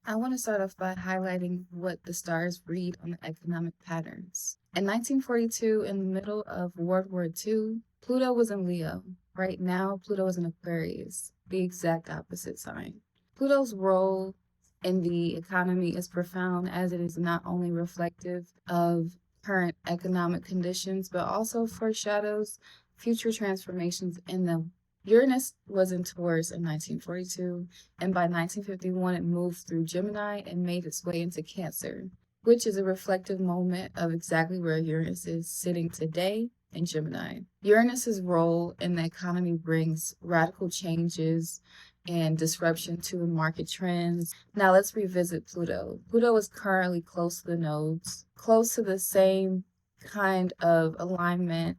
I want to start off by highlighting what the stars read on the economic patterns. In 1942, in the middle of World War II, Pluto was in Leo. Right now, Pluto is in Aquarius, the exact opposite sign. Pluto's role in the economy is profound as it is not only reflective of current economic conditions, but also foreshadows future transformations in them. Uranus was in Taurus in 1942, and by 1951 it moved through Gemini and made its way into Cancer, which is a reflective moment of exactly where Uranus is sitting today in Gemini. Uranus's role in the economy brings radical changes and disruption to the market trends. Now let's revisit Pluto. Pluto is currently close to the nodes, close to the same kind of alignment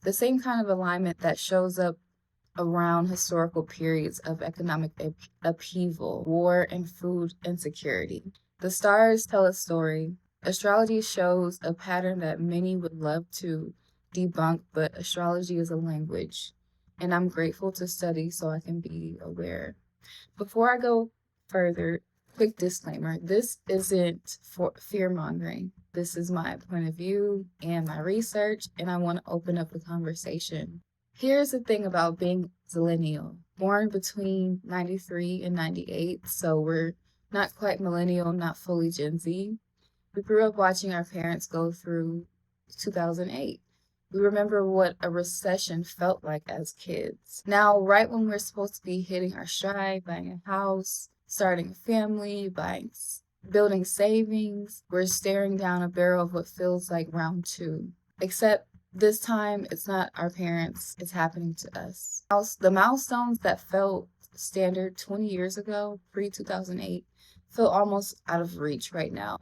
that shows up around historical periods of economic upheaval, war, and food insecurity. The stars tell a story. Astrology shows a pattern that many would love to debunk, but astrology is a language, and I'm grateful to study so I can be aware. Before I go further, quick disclaimer, this isn't for fear mongering. This is my point of view and my research, and I want to open up the conversation. Here's the thing about being zillennial, born between 93 and 98, so we're not quite millennial, not fully Gen Z. We grew up watching our parents go through 2008. We remember what a recession felt like as kids. Now, right when we're supposed to be hitting our stride, buying a house, starting a family, building savings, we're staring down a barrel of what feels like round two. Except this time, it's not our parents, it's happening to us. The milestones that felt standard 20 years ago, pre 2008, feel almost out of reach right now.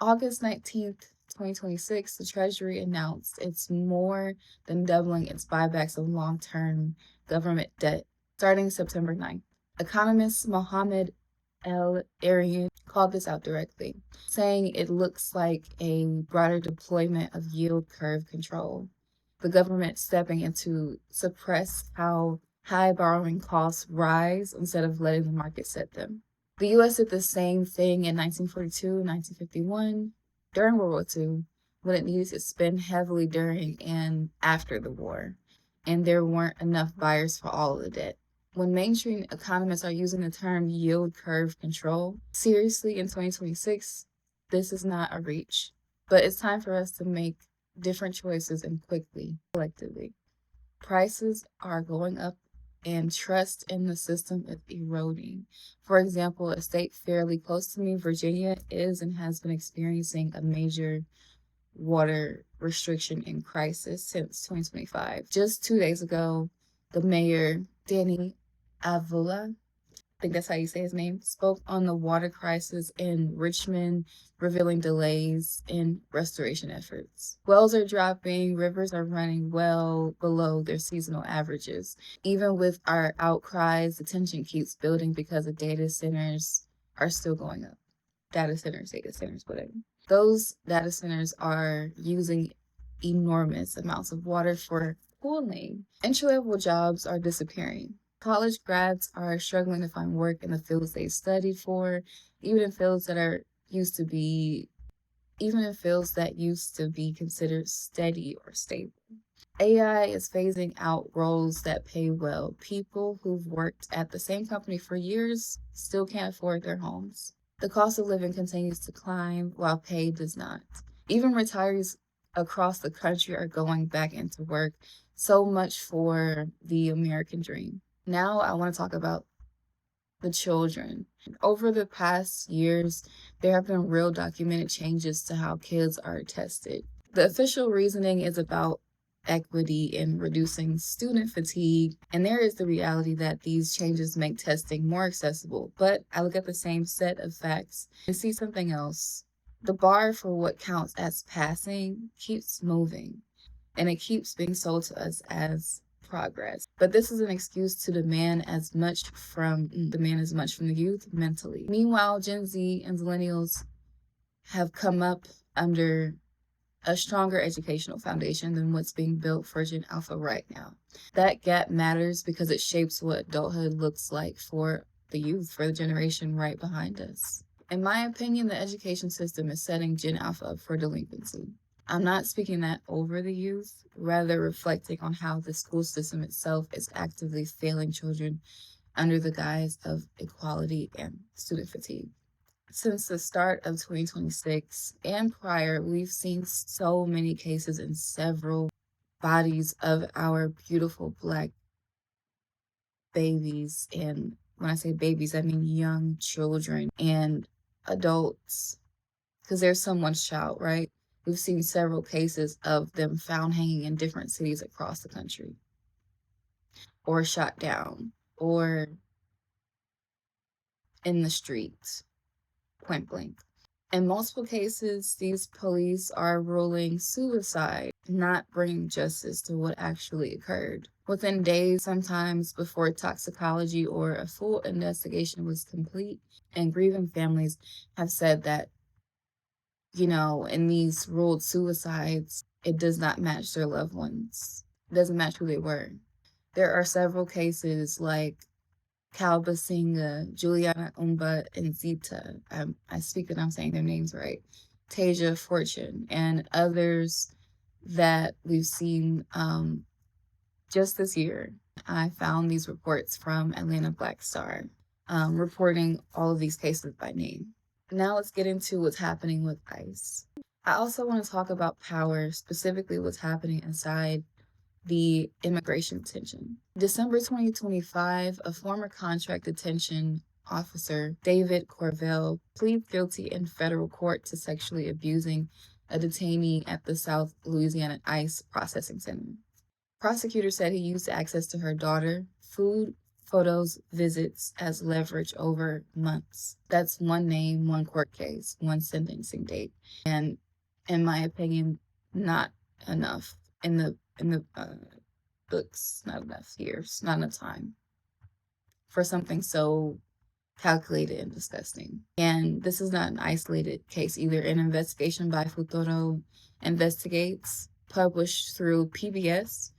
August 19th, 2026, the Treasury announced it's more than doubling its buybacks of long term government debt starting September 9th. Economist Mohammed El Arian called this out directly, saying it looks like a broader deployment of yield curve control, the government stepping in to suppress how high borrowing costs rise instead of letting the market set them. The US did the same thing in 1942 and 1951 during World War II when it needed to spend heavily during and after the war, and there weren't enough buyers for all of the debt. When mainstream economists are using the term yield curve control seriously in 2026, this is not a reach. But it's time for us to make different choices and quickly, collectively. Prices are going up and trust in the system is eroding. For example, a state fairly close to me, Virginia, is and has been experiencing a major water restriction and crisis since 2025. Just 2 days ago, the mayor, Danny Avila, I think that's how you say his name, spoke on the water crisis in Richmond, revealing delays in restoration efforts. Wells are dropping, rivers are running well below their seasonal averages. Even with our outcries, the tension keeps building because the data centers are still going up. Data centers, whatever. Those data centers are using enormous amounts of water for cooling. Entry-level jobs are disappearing. College grads are struggling to find work in the fields they studied for, even in fields that used to be considered steady or stable. AI is phasing out roles that pay well. People who've worked at the same company for years still can't afford their homes. The cost of living continues to climb while pay does not. Even retirees across the country are going back into work. So much for the American dream. Now I want to talk about the children. Over the past years, there have been real documented changes to how kids are tested. The official reasoning is about equity and reducing student fatigue, and there is the reality that these changes make testing more accessible. But I look at the same set of facts and see something else. The bar for what counts as passing keeps moving, and it keeps being sold to us as progress. But this is an excuse to demand as much from the youth mentally. Meanwhile, Gen Z and Zillennials have come up under a stronger educational foundation than what's being built for Gen Alpha right now. That gap matters because it shapes what adulthood looks like for the youth, for the generation right behind us. In my opinion, the education system is setting Gen Alpha up for delinquency. I'm not speaking that over the youth, rather reflecting on how the school system itself is actively failing children under the guise of equality and student fatigue. Since the start of 2026 and prior, we've seen so many cases in several bodies of our beautiful Black babies. And when I say babies, I mean young children and adults, because there's someone's child, right? We've seen several cases of them found hanging in different cities across the country, or shot down, or in the streets, point blank. In multiple cases, these police are ruling suicide, not bringing justice to what actually occurred. Within days, sometimes before toxicology or a full investigation was complete, and grieving families have said that, in these ruled suicides, it does not match their loved ones. It doesn't match who they were. There are several cases like Kalbasinga, Juliana Umba, and Zita. I speak that I'm saying their names right. Tasia Fortune, and others that we've seen just this year. I found these reports from Atlanta Black Star, reporting all of these cases by name. Now let's get into what's happening with ICE. I also want to talk about power, specifically what's happening inside the immigration detention. December 2025, a former contract detention officer, David Corvell, pleaded guilty in federal court to sexually abusing a detainee at the South Louisiana ICE processing center. Prosecutors said he used access to her daughter, food, photos, visits as leverage over months. That's one name, one court case, one sentencing date, and in my opinion, not enough in the books, not enough years, not enough time for something so calculated and disgusting. And this is not an isolated case either. An investigation by Futuro Investigates, published through PBS,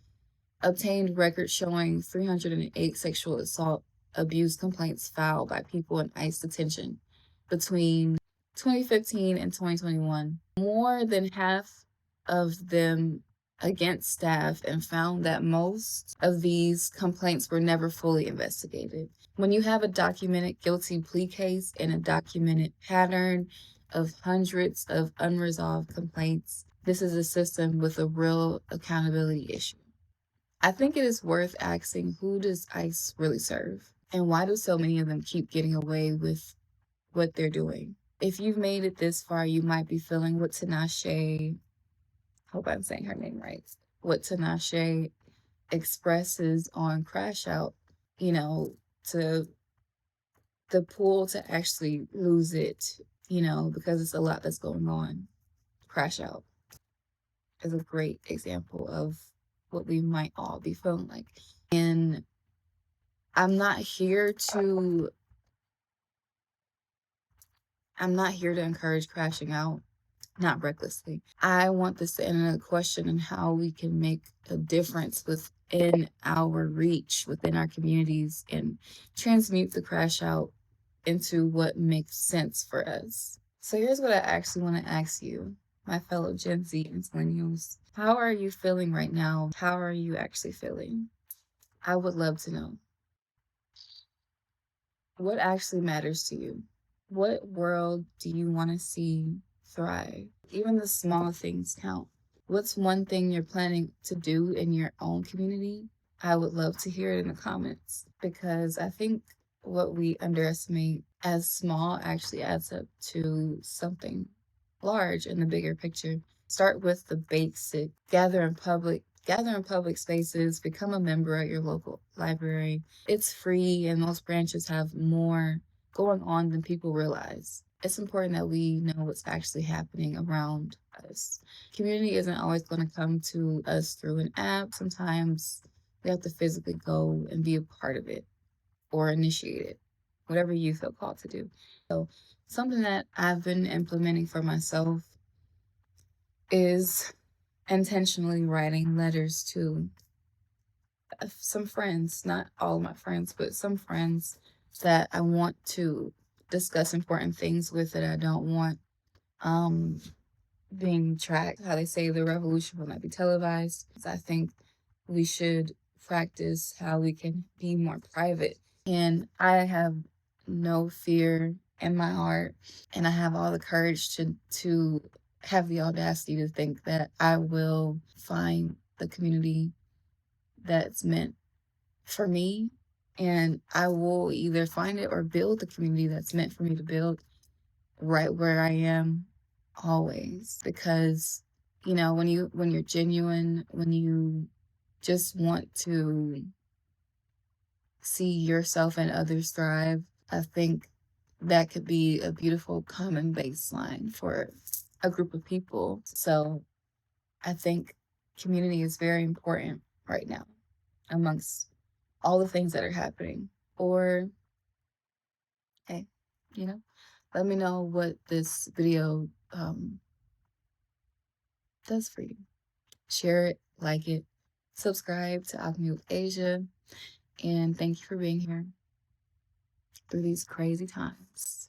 obtained records showing 308 sexual assault abuse complaints filed by people in ICE detention between 2015 and 2021. More than half of them against staff, and found that most of these complaints were never fully investigated. When you have a documented guilty plea case and a documented pattern of hundreds of unresolved complaints, this is a system with a real accountability issue. I think it is worth asking, who does ICE really serve? And why do so many of them keep getting away with what they're doing? If you've made it this far, you might be feeling what Tinashe, hope I'm saying her name right, what Tinashe expresses on Crash Out, to the pull to actually lose it, because it's a lot that's going on. Crash Out is a great example of what we might all be feeling like. And I'm not here to encourage crashing out, not recklessly. I want this to end in a question on how we can make a difference within our reach, within our communities, and transmute the crash out into what makes sense for us. So here's what I actually want to ask you, my fellow Gen Z and Zillennials. How are you feeling right now? How are you actually feeling? I would love to know. What actually matters to you? What world do you want to see thrive? Even the small things count. What's one thing you're planning to do in your own community? I would love to hear it in the comments, because I think what we underestimate as small actually adds up to something large in the bigger picture. Start with the basic. Gather in public spaces, become a member at your local library. It's free, and most branches have more going on than people realize. It's important that we know what's actually happening around us. Community isn't always going to come to us through an app. Sometimes we have to physically go and be a part of it or initiate it, whatever you feel called to do. So something that I've been implementing for myself is intentionally writing letters to some friends, not all my friends, but some friends that I want to discuss important things with, that I don't want being tracked. How they say the revolution will not be televised. I think we should practice how we can be more private. And I have no fear in my heart, and I have all the courage to have the audacity to think that I will find the community that's meant for me, and I will either find it or build the community that's meant for me to build right where I am always. Because when you're genuine, when you just want to see yourself and others thrive, I think that could be a beautiful common baseline for a group of people. So I think community is very important right now amongst all the things that are happening. Or, hey, let me know what this video does for you. Share it, like it, subscribe to Alchemy with Asia, and thank you for being here through these crazy times.